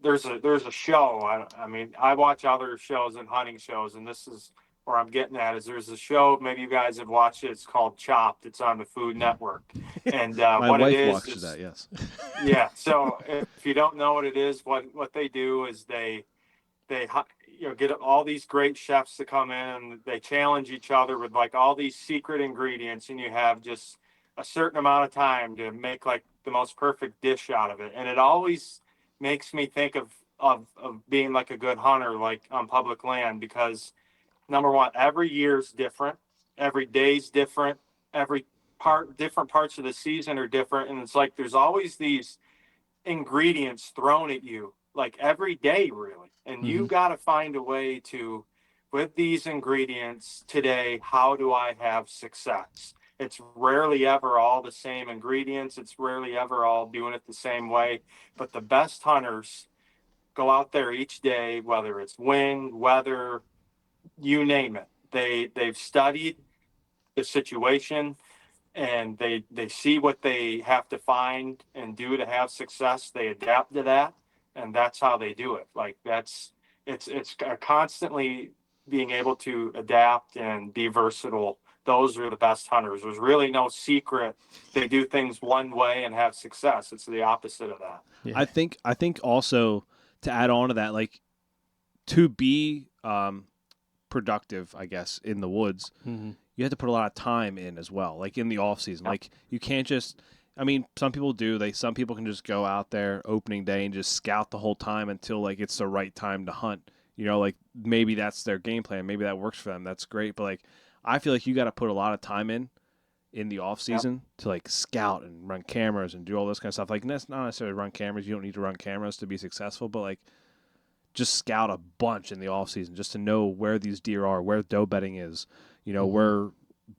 there's a show. I mean, I watch other shows and hunting shows, and this is where I'm getting at. Is there's a show, maybe you guys have watched it. It's called Chopped. It's on the Food Network, and My what wife it is, watches that. Yes. yeah. So if you don't know what it is, what they do is they get all these great chefs to come in, and they challenge each other with like all these secret ingredients, and you have just a certain amount of time to make like the most perfect dish out of it. And it always makes me think of being like a good hunter, like on public land, because number one, every year's different, every day's different, different parts of the season are different, and it's like there's always these ingredients thrown at you like every day, really, and you got to find a way to, with these ingredients today, how do I have success? It's rarely ever all the same ingredients. It's rarely ever all doing it the same way. But the best hunters go out there each day, whether it's wind, weather, you name it. They've studied the situation, and they see what they have to find and do to have success. They adapt to that, and that's how they do it. Like it's constantly being able to adapt and be versatile. Those are the best hunters. There's really no secret. They do things one way and have success. It's the opposite of that. Yeah. I think also to add on to that, like to be productive, I guess, in the woods, you have to put a lot of time in as well, like in the off season. Yeah. Like you can't just, I mean, some people do. Some people can just go out there opening day and just scout the whole time until like it's the right time to hunt. You know, like maybe that's their game plan. Maybe that works for them. That's great. But like, I feel like you got to put a lot of time in the off season to like scout and run cameras and do all this kind of stuff. Like that's not necessarily run cameras. You don't need to run cameras to be successful, but like just scout a bunch in the off season just to know where these deer are, where doe bedding is, you know, where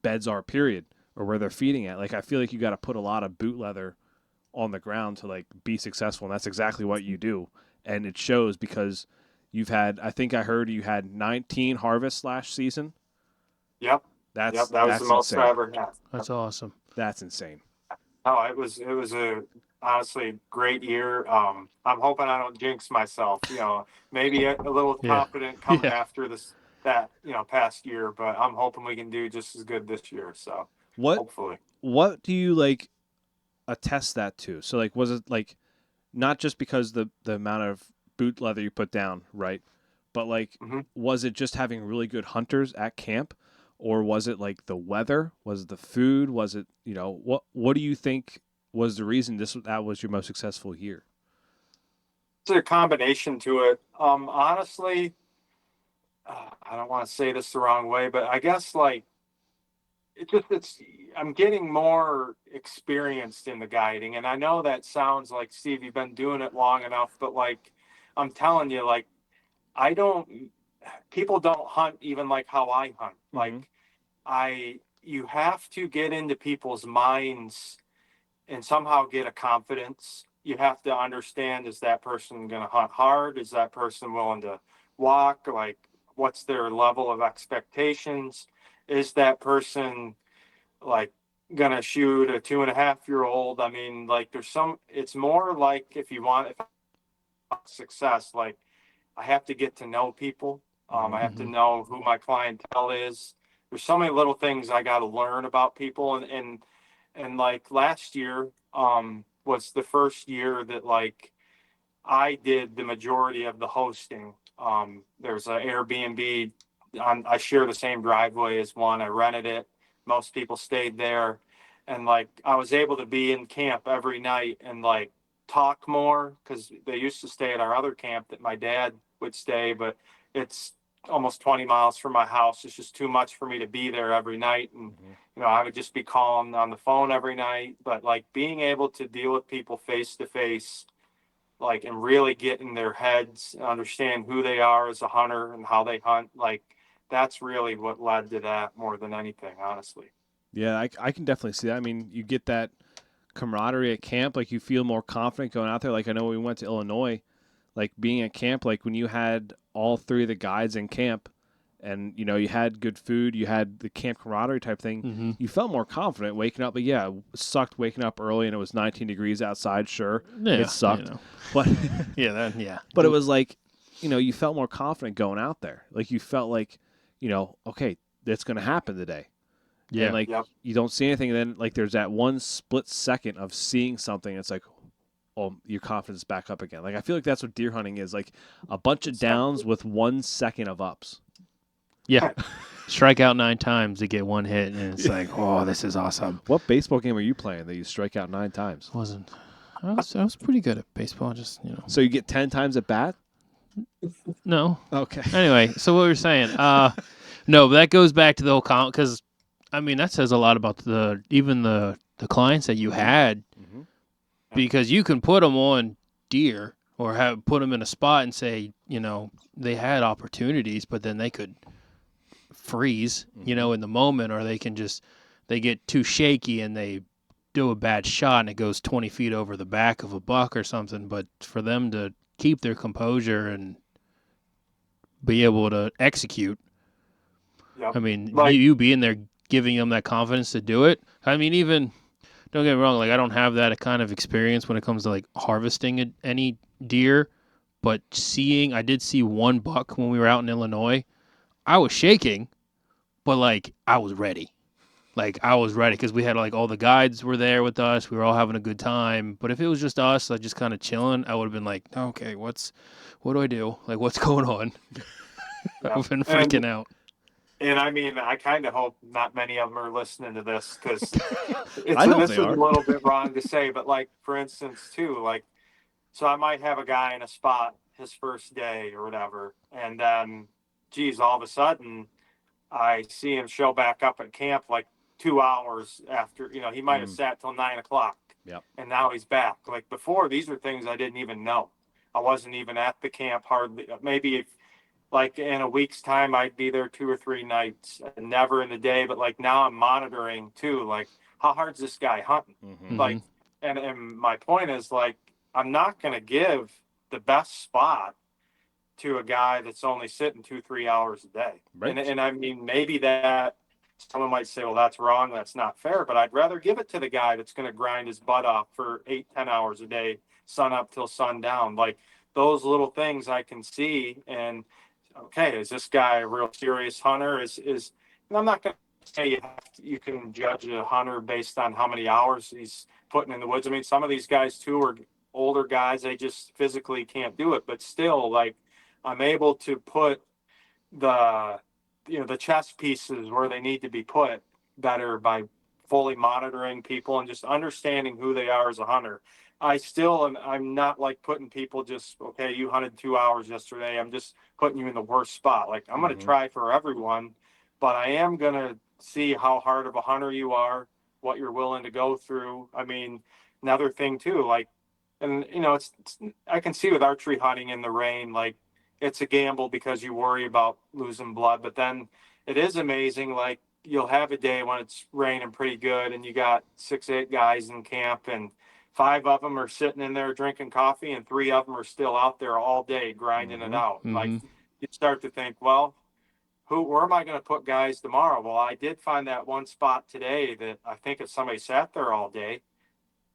beds are, period, or where they're feeding at. Like I feel like you got to put a lot of boot leather on the ground to like be successful, and that's exactly what you do, and it shows because you've had. I think I heard you had 19 harvests last season. Yep. That was the most insane. I ever had. That's awesome. That's insane. Oh, it was a honestly great year. I'm hoping I don't jinx myself. You know, maybe a little confident coming after that past year, but I'm hoping we can do just as good this year. So hopefully. What do you like attest that to? So like, was it like not just because the amount of boot leather you put down, right? But like, was it just having really good hunters at camp? Or was it like the weather? Was it the food? Was it, you know, what do you think was the reason that was your most successful year? It's a combination to it. Honestly, I don't want to say this the wrong way, but I guess like I'm getting more experienced in the guiding, and I know that sounds like, Steve, you've been doing it long enough, but like I'm telling you, like I don't people don't hunt even like how I hunt. Mhm. Like you have to get into people's minds and somehow get a confidence. You have to understand, is that person going to hunt hard? Is that person willing to walk? Like, what's their level of expectations? Is that person like going to shoot a 2.5-year-old? I mean, like, it's more like if I want success, like, I have to get to know people. I have to Mhm. know who my clientele is. There's so many little things I got to learn about people, and like last year was the first year that like I did the majority of the hosting. There's an Airbnb. I share the same driveway as one. I rented it. Most people stayed there, and like I was able to be in camp every night and like talk more because they used to stay at our other camp that my dad would stay, but it's almost 20 miles from my house. It's just too much for me to be there every night, and Mhm. I would just be calling on the phone every night. But like being able to deal with people face to face, like, and really get in their heads, understand who they are as a hunter and how they hunt, like that's really what led to that more than anything, honestly. Yeah, I can definitely see that. I mean, you get that camaraderie at camp. Like, you feel more confident going out there. Like, I know when we went to Illinois, like, being at camp, like, when you had all three of the guides in camp and, you had good food, you had the camp camaraderie type thing, Mhm. you felt more confident waking up. But, yeah, it sucked waking up early and it was 19 degrees outside, sure. Yeah, It sucked. But, yeah. but it was like, you felt more confident going out there. Like, you felt like, okay, that's going to happen today. And Yeah. like Yep. you don't see anything, and then like there's that one split second of seeing something. It's like, oh, your confidence is back up again. Like, I feel like that's what deer hunting is, like a bunch of downs with 1 second of ups. Yeah. Strike out 9 times to get one hit, and it's like, oh, this is awesome. What baseball game are you playing that you strike out 9 times? I was pretty good at baseball, just So you get 10 times at bat? No. Okay. Anyway, so what we were saying, no, but that goes back to the whole count because, I mean, that says a lot about even the clients that you had, Mhm. because you can put them on deer or put them in a spot and say, they had opportunities, but then they could freeze, in the moment, or they get too shaky and they do a bad shot and it goes 20 feet over the back of a buck or something. But for them to keep their composure and be able to execute, Yep. I mean, Like, you being there, giving them that confidence to do it. I mean, even, don't get me wrong, like I don't have that kind of experience when it comes to like harvesting any deer, but I did see one buck when we were out in Illinois. I was shaking, but like I was ready. Like I was ready because we had like all the guides were there with us. We were all having a good time. But if it was just us, like just kind of chilling, I would have been like, okay, what do I do? Like, what's going on? yep. I've been freaking out. And I mean, I kind of hope not many of them are listening to this because I hope this they is a are. little bit wrong to say, but like for instance, too, like so I might have a guy in a spot his first day or whatever, and then, geez, all of a sudden I see him show back up at camp like 2 hours after. He might have Mm. sat till 9 o'clock, Yep. and now he's back. Like before, these are things I didn't even know. I wasn't even at the camp hardly. Maybe if like in a week's time I'd be there 2 or 3 nights, never in the day. But like now I'm monitoring too, like how hard's this guy hunting? Mm-hmm. Mm-hmm. Like, and my point is like I'm not going to give the best spot to a guy that's only sitting 2-3 hours a day. Right. And I mean, maybe that someone might say, well, that's wrong. That's not fair. But I'd rather give it to the guy that's going to grind his butt off for 8-10 hours a day, sun up till sundown. Like those little things I can see. And okay, is this guy a real serious hunter? And I'm not going to say you can judge a hunter based on how many hours he's putting in the woods. I mean, some of these guys too are older guys. They just physically can't do it. But still, like, I'm able to put the the chess pieces where they need to be put better by fully monitoring people and just understanding who they are as a hunter. I'm not like putting people just, okay, you hunted 2 hours yesterday, I'm just putting you in the worst spot. Like I'm going to try for everyone, but I am going to see how hard of a hunter you are, what you're willing to go through. I mean, another thing too, like, and it's I can see with archery hunting in the rain, like it's a gamble because you worry about losing blood. But then it is amazing. Like you'll have a day when it's raining pretty good and you got 6, 8 guys in camp and 5 of them are sitting in there drinking coffee and 3 of them are still out there all day grinding it out. Like you start to think, well, where am I going to put guys tomorrow? Well, I did find that one spot today that I think if somebody sat there all day,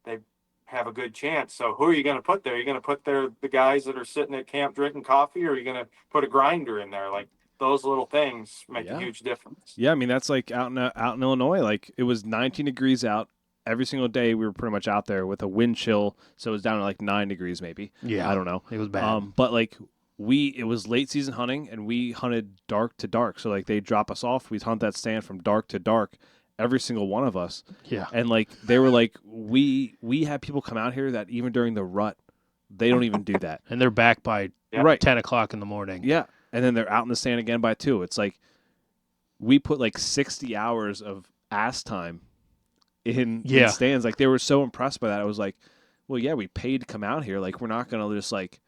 they have a good chance. So who are you going to put there? Are you going to put there the guys that are sitting at camp drinking coffee, or are you going to put a grinder in there? Like those little things make a huge difference. Yeah, I mean that's like out in Illinois. Like it was 19 degrees out every single day. We were pretty much out there with a wind chill, so it was down to like 9 degrees maybe. Yeah, I don't know. It was bad. But like it was late season hunting, and we hunted dark to dark. So like they drop us off, we'd hunt that stand from dark to dark, every single one of us. Yeah. And like they were like, we have people come out here that even during the rut, they don't even do that. And they're back by right 10 o'clock in the morning. Yeah. And then they're out in the stand again by 2. It's like we put like 60 hours of ass time in stands. Like they were so impressed by that. I was like, well, yeah, we paid to come out here. Like we're not going to just like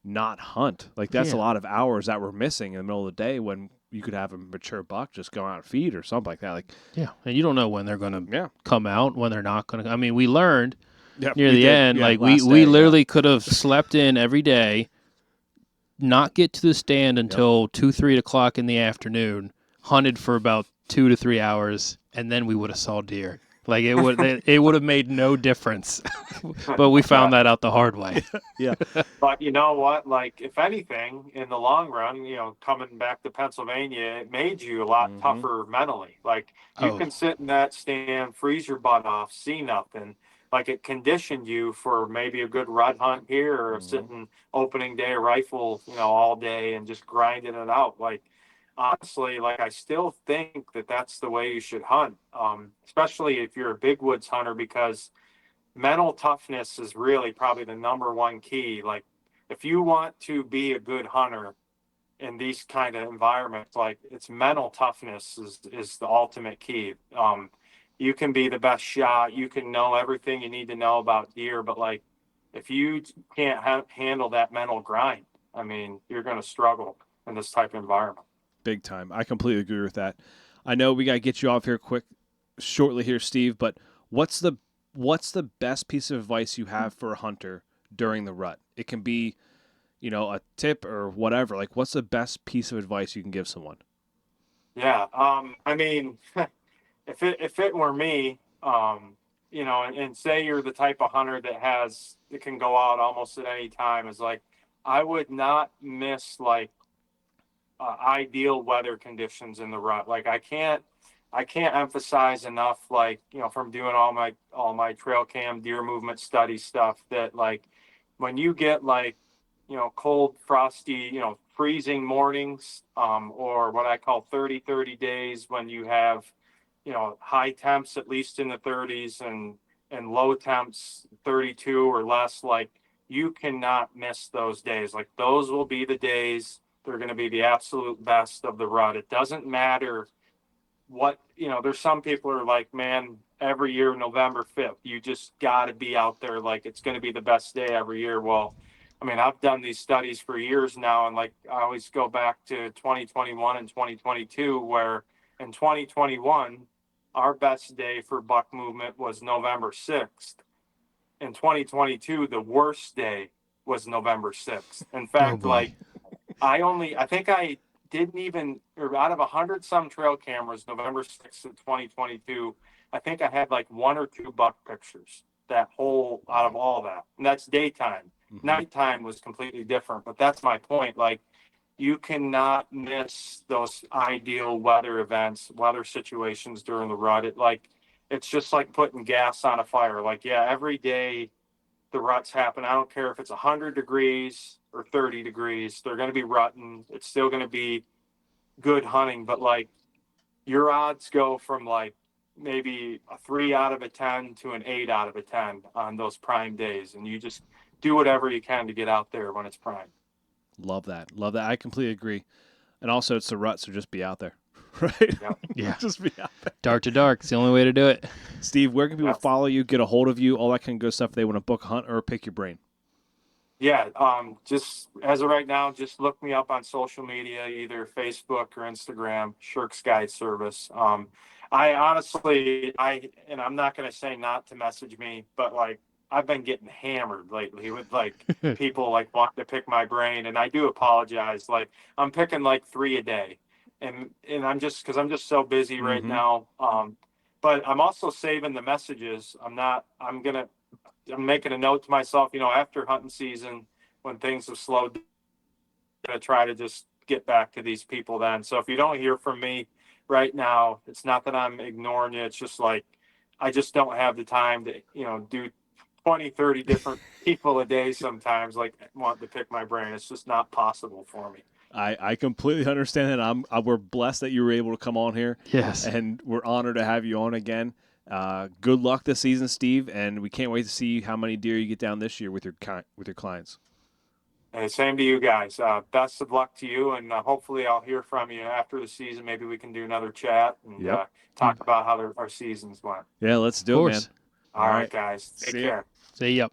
not hunt. Like that's a lot of hours that we're missing in the middle of the day when you could have a mature buck just go out and feed or something like that. Like and you don't know when they're going to come out, when they're not going to. I mean, we learned near the end, like we literally could have slept in every day, not get to the stand until 2, 3 o'clock in the afternoon, hunted for about 2 to 3 hours, and then we would have saw deer. Like it would have made no difference, but we found that out the hard way. But you know what? Like if anything, in the long run, coming back to Pennsylvania, it made you a lot tougher mentally. Like you can sit in that stand, freeze your butt off, see nothing. Like it conditioned you for maybe a good rut hunt here, or sitting opening day rifle, all day and just grinding it out. Like. Honestly, like I still think that that's the way you should hunt, especially if you're a big woods hunter, because mental toughness is really probably the number one key. Like if you want to be a good hunter in these kind of environments, like it's mental toughness is the ultimate key. You can be the best shot, you can know everything you need to know about deer, but like if you can't handle that mental grind, I mean, you're going to struggle in this type of environment. Big time. I completely agree with that. I know we got to get you off here shortly here, Steve, but what's the best piece of advice you have for a hunter during the rut? It can be, a tip or whatever. Like what's the best piece of advice you can give someone? Yeah. I mean, if it were me, and say you're the type of hunter that can go out almost at any time, is like, I would not miss like, ideal weather conditions in the rut. Like I can't emphasize enough, like, from doing all my trail cam deer movement study stuff, that like when you get like, cold, frosty, freezing mornings, or what I call 30 days, when you have, high temps at least in the 30s and low temps 32 or less, like you cannot miss those days. Like those will be the days. They're going to be the absolute best of the rut. It doesn't matter what, there's some people who are like, man, every year, November 5th, you just got to be out there. Like it's going to be the best day every year. Well, I mean, I've done these studies for years now. And like, I always go back to 2021 and 2022, where in 2021, our best day for buck movement was November 6th. In 2022, the worst day was November 6th. In fact, I think I didn't even, or out of 100 some trail cameras, November 6th of 2022, I think I had like 1 or 2 buck pictures out of all that. And that's daytime. Nighttime was completely different, but that's my point. Like you cannot miss those ideal weather situations during the rut. It's just like putting gas on a fire. Like, every day the ruts happen. I don't care if it's 100 degrees or 30 degrees, they're going to be rutting. It's still going to be good hunting, but like your odds go from like maybe a 3 out of a 10 to an 8 out of a 10 on those prime days. And you just do whatever you can to get out there when it's prime. Love that. I completely agree. And also it's the rut, so just be out there. Right? Yeah. Just be out there. Dark to dark. It's the only way to do it. Steve, where can people follow you, get a hold of you, all that kind of good stuff if they want to book a hunt or pick your brain? Yeah, just as of right now, just look me up on social media, either Facebook or Instagram, Shirk's Guide Service. I honestly, and I'm not going to say not to message me, but like I've been getting hammered lately with like people like wanting to pick my brain, and I do apologize. Like I'm picking like 3 a day, and I'm just because I'm just so busy right Mhm. now. But I'm also saving the messages. I'm making a note to myself, after hunting season, when things have slowed, I'm going to try to just get back to these people then. So if you don't hear from me right now, it's not that I'm ignoring you. It's just like, I just don't have the time to, do 20, 30 different people a day sometimes, like want to pick my brain. It's just not possible for me. I completely understand that. We're blessed that you were able to come on here, Yes. and we're honored to have you on again. Good luck this season, Steve, and we can't wait to see how many deer you get down this year with your clients. And same to you guys. Best of luck to you, and hopefully I'll hear from you after the season. Maybe we can do another chat and Yep. talk about how our seasons went. Yeah, let's Of do it, man. course. All right, guys. Take See ya. care. Say yep.